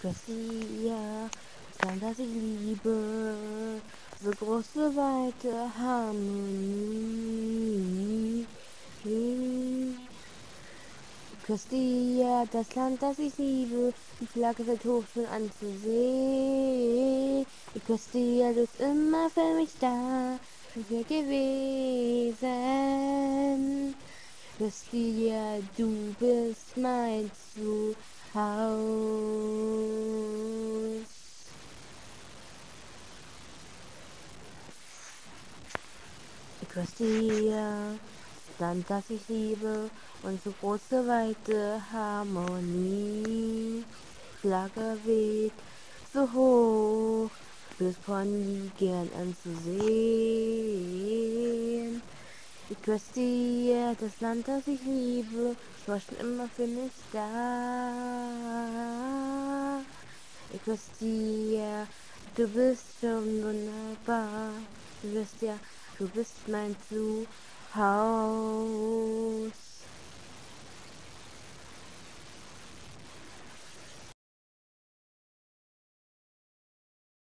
Equestria, das Land, das ich liebe, so große, weite Harmonie. Equestria, das Land, das ich liebe, die Flagge fällt hoch, schön anzusehen. Equestria, du bist immer für mich da, und hier gewesen. Equestria, du bist mein Zuhause. Equestria, das Land, das ich liebe, und so große, weite Harmonie. Flagge weht so hoch, bis von nie gern anzusehen. Equestria, das Land, das ich liebe, ich war schon immer für mich da. Equestria, du bist schon wunderbar. Du bist mein Zuhause.